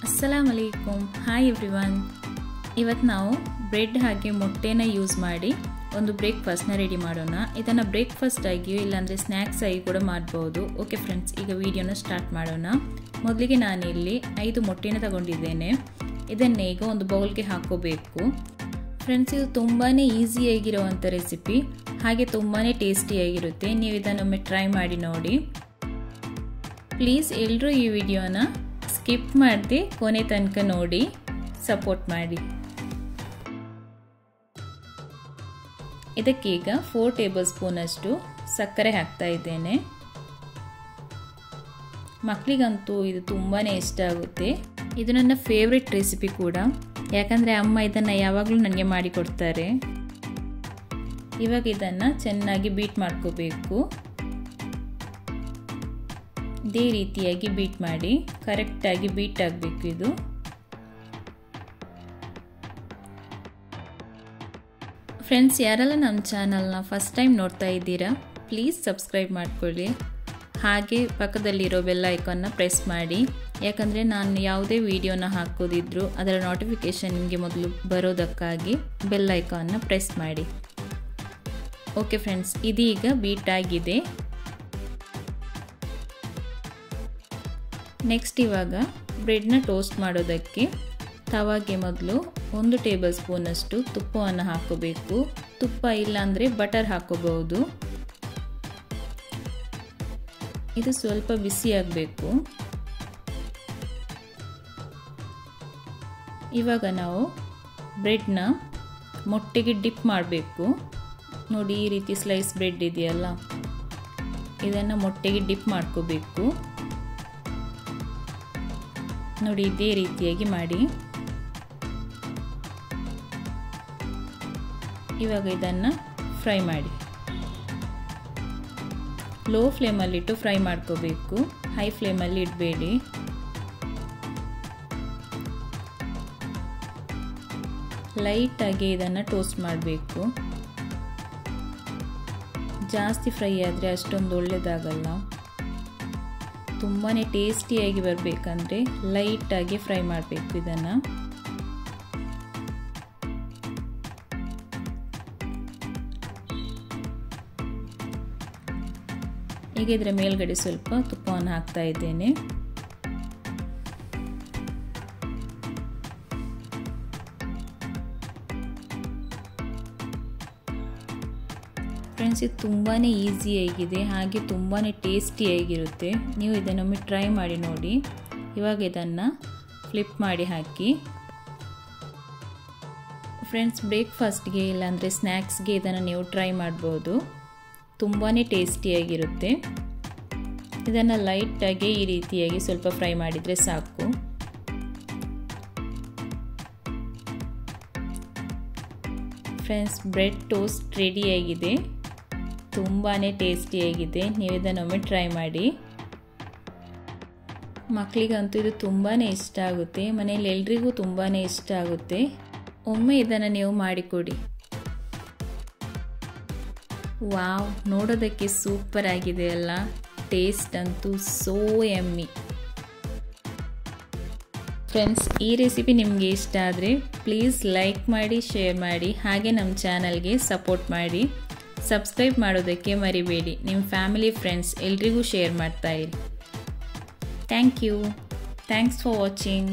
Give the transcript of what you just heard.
अस्सलामु अलैकुम हाय एव्रीवन ಇವತ್ತು ನಾವು ಬ್ರೆಡ್ ಹಾಗೆ ಮೊಟ್ಟೆನ ಯೂಸ್ ಮಾಡಿ ಒಂದು ಬ್ರೇಕ್‌ಫಾಸ್ಟ್ ನ ರೆಡಿ ಮಾಡೋಣ ಇದನ್ನ ಬ್ರೇಕ್‌ಫಾಸ್ಟ್ ಆಗಿ ಇಲ್ಲ ಅಂದ್ರೆ ಸ್ನಾಕ್ಸ್ ಆಗಿ ಕೂಡ ಮಾಡಬಹುದು ಓಕೆ ಫ್ರೆಂಡ್ಸ್ ಈಗ ವಿಡಿಯೋನ ಸ್ಟಾರ್ಟ್ ಮಾಡೋಣ ಮೊದಲಿಗೆ ನಾನು ಇಲ್ಲಿ 5 ಮೊಟ್ಟೆನ ತಗೊಂಡಿದ್ದೇನೆ ಇದನ್ನ ಈಗ ಒಂದು ಬೌಲ್ ಗೆ ಹಾಕೋಬೇಕು ಫ್ರೆಂಡ್ಸ್ ಇದು ತುಂಬಾನೇ ಈಜಿ ಆಗಿರುವಂತ ರೆಸಿಪಿ ಹಾಗೆ ತುಂಬಾನೇ ಟೇಸ್ಟಿ ಆಗಿರುತ್ತೆ ನೀವು ಇದನ್ನ ಒಮ್ಮೆ ಟ್ರೈ ಮಾಡಿ ನೋಡಿ ಪ್ಲೀಸ್ ಎಲ್ಲರೂ ಈ ವಿಡಿಯೋನ ಸ್ಕಿಪ್ ಮಾಡದೆ ಕೊನೆ ತನಕ ನೋಡಿ ಸಪೋರ್ಟ್ ಮಾಡಿ ಇದಕ್ಕೆ ಈಗ 4 ಟೇಬಲ್ ಸ್ಪೂನ್ ಅಷ್ಟು ಸಕ್ಕರೆ ಹಾಕ್ತಾ ಇದ್ದೇನೆ ಮಕ್ಕಳಿಗಂತೂ ಇದು ತುಂಬಾನೇ ಇಷ್ಟ ಆಗುತ್ತೆ ಇದು ನನ್ನ ಫೇವರಿಟ್ ರೆಸಿಪಿ ಕೂಡ ಯಾಕಂದ್ರೆ ಅಮ್ಮ ಇದನ್ನ ಯಾವಾಗಲೂ ನನಗೆ ಮಾಡಿ ಕೊಡ್ತಾರೆ ಇವಾಗ ಇದನ್ನ ಚೆನ್ನಾಗಿ ಬೀಟ್ ಮಾಡ್ಕೋಬೇಕು ಇದೇ ರೀತಿಯಾಗಿ ಬೀಟ್ ಮಾಡಿ ಕರೆಕ್ಟ್ ಆಗಿ ಬೀಟ್ ಆಗಬೇಕು ಇದು ಫ್ರೆಂಡ್ಸ್ ಯಾರೆಲ್ಲ ನಮ್ಮ ಚಾನೆಲ್ ನ ಫಸ್ಟ್ ಟೈಮ್ ನೋಡ್ತಾ ಇದ್ದೀರಾ ಪ್ಲೀಸ್ ಸಬ್ಸ್ಕ್ರೈಬ್ ಮಾಡ್ಕೊಳ್ಳಿ ಹಾಗೆ ಪಕ್ಕದಲ್ಲಿರೋ ಬೆಲ್ ಐಕಾನ್ ನ ಪ್ರೆಸ್ ಮಾಡಿ ಯಾಕಂದ್ರೆ ನಾನು ಯಾವುದೇ ವಿಡಿಯೋನ ಹಾಕೋದಿದ್ರು ಅದರ ನೋಟಿಫಿಕೇಶನ್ ನಿಮಗೆ ಮೊದಲು ಬರೋದಕ್ಕಾಗಿ ಬೆಲ್ ಐಕಾನ್ ನ ಪ್ರೆಸ್ ಮಾಡಿ ಓಕೆ ಫ್ರೆಂಡ್ಸ್ ಇದೀಗ ಬೀಟ್ ಆಗಿದೆ ನೆಕ್ಸ್ಟ್ ಇವಾಗ ಬ್ರೆಡ್ ನ ಟೋಸ್ಟ್ ಮಾಡೋದಕ್ಕೆ ತವಾಗೆ ಮೊದಲು 1 ಟೇಬಲ್ ಸ್ಪೂನ್ ಅಷ್ಟು ತುಪ್ಪವನ್ನು ಹಾಕಬೇಕು ತುಪ್ಪ ಇಲ್ಲ ಅಂದ್ರೆ ಬಟರ್ ಹಾಕಬಹುದು ಇದು ಸ್ವಲ್ಪ ಬಿಸಿ ಆಗಬೇಕು ಇವಾಗ ನಾವು ಬ್ರೆಡ್ ನ ಮೊಟ್ಟೆಗೆ ಡಿಪ್ ಮಾಡಬೇಕು ನೋಡಿ ಈ ರೀತಿ ಸ್ಲೈಸ್ ಬ್ರೆಡ್ ಇದೆಯಲ್ಲ ಇದನ್ನ ಮೊಟ್ಟೆಗೆ ಡಿಪ್ ಮಾಡ್ಕೋಬೇಕು ನೋಡಿ ಇದೇ ರೀತಿಯಾಗಿ ಮಾಡಿ ಇವಾಗ ಇದನ್ನ ಫ್ರೈ ಮಾಡಿ ಲೋ ಫ್ಲೇಮ್ ಅಲ್ಲಿ ಇಟ್ಟು ಫ್ರೈ ಮಾಡ್ಕೋಬೇಕು ಹೈ ಫ್ಲೇಮ್ ಅಲ್ಲಿ ಇಡಬೇಡಿ ಲೈಟ್ ಆಗಿ ಇದನ್ನ ಟೋಸ್ಟ್ ಮಾಡಬೇಕು ಜಾಸ್ತಿ ಫ್ರೈ ಆದ್ರೆ ಅಷ್ಟೊಂದು ಒಳ್ಳೆದಾಗಲ್ಲ ತುಂಬಾನೇ ಟೇಸ್ಟಿಯಾಗಿ ಬರಬೇಕಂದ್ರೆ ಲೈಟ್ ಆಗಿ ಫ್ರೈ ಮಾಡಬೇಕು ಇದನ್ನ ಈಗ ಇದರ ಮೇಲ್ಗಡೆ ಸ್ವಲ್ಪ ತುಪ್ಪವನ್ನು ಹಾಕ್ತಾ ಇದ್ದೇನೆ ಫ್ರೆಂಡ್ಸ್ ಇದು ತುಂಬಾನೇ ಈಜಿ ಆಗಿದೆ ಹಾಗೆ ತುಂಬಾನೇ ಟೇಸ್ಟಿ ಆಗಿರುತ್ತೆ ನೀವು ಇದನ್ನೊಮ್ಮೆ ಟ್ರೈ ಮಾಡಿ ನೋಡಿ ಇವಾಗ ಇದನ್ನ ಫ್ಲಿಪ್ ಮಾಡಿ ಹಾಕಿ ಫ್ರೆಂಡ್ಸ್ ಬ್ರೇಕ್‌ಫಾಸ್ಟ್ ಗೆ ಇಲ್ಲ ಅಂದ್ರೆ ಸ್ನಾಕ್ಸ್ ಗೆ ಇದನ್ನ ನೀವು ಟ್ರೈ ಮಾಡಬಹುದು ತುಂಬಾನೇ ಟೇಸ್ಟಿ ಆಗಿರುತ್ತೆ ಇದನ್ನ ಲೈಟ್ ಆಗಿ ಈ ರೀತಿಯಾಗಿ ಸ್ವಲ್ಪ ಫ್ರೈ ಮಾಡಿದ್ರೆ ಸಾಕು ಫ್ರೆಂಡ್ಸ್ ಬ್ರೆಡ್ ಟೋಸ್ಟ್ ರೆಡಿ ಆಗಿದೆ ತುಂಬಾನೇ ಟೇಸ್ಟಿ ಆಗಿದೆ ನೀವು ಇದನ್ನ ಒಮ್ಮೆ ಟ್ರೈ ಮಾಡಿ ಮಕ್ಕಳಿಗಂತೂ ಇದು ತುಂಬಾನೇ ಇಷ್ಟ ಆಗುತ್ತೆ ಮನೆಯಲ್ಲಿ ಎಲ್ಲರಿಗೂ ತುಂಬಾನೇ ಇಷ್ಟ ಆಗುತ್ತೆ ಒಮ್ಮೆ ಇದನ್ನ ನೀವು ಮಾಡಿಕೊಡಿ ವಾವ್ ನೋಡೋದಕ್ಕೆ ಸೂಪರ್ ಆಗಿದೆ ಅಲ್ಲ ಟೇಸ್ಟ್ ಅಂತೂ ಸೋ ಯಮ್ಮಿ ಫ್ರೆಂಡ್ಸ್ ಈ ರೆಸಿಪಿ ನಿಮಗೆ ಇಷ್ಟ ಆದರೆ ಪ್ಲೀಸ್ ಲೈಕ್ ಮಾಡಿ ಶೇರ್ ಮಾಡಿ ಹಾಗೆ ನಮ್ಮ ಚಾನಲ್ಗೆ ಸಪೋರ್ಟ್ ಮಾಡಿ ಸಬ್ಸ್ಕ್ರೈಬ್ ಮಾಡೋದಕ್ಕೆ ಮರಿಬೇಡಿ ನಿಮ್ಮ ಫ್ಯಾಮಿಲಿ ಫ್ರೆಂಡ್ಸ್ ಎಲ್ರಿಗೂ ಶೇರ್ ಮಾಡ್ತಾ ಇರಿ thank you thanks for watching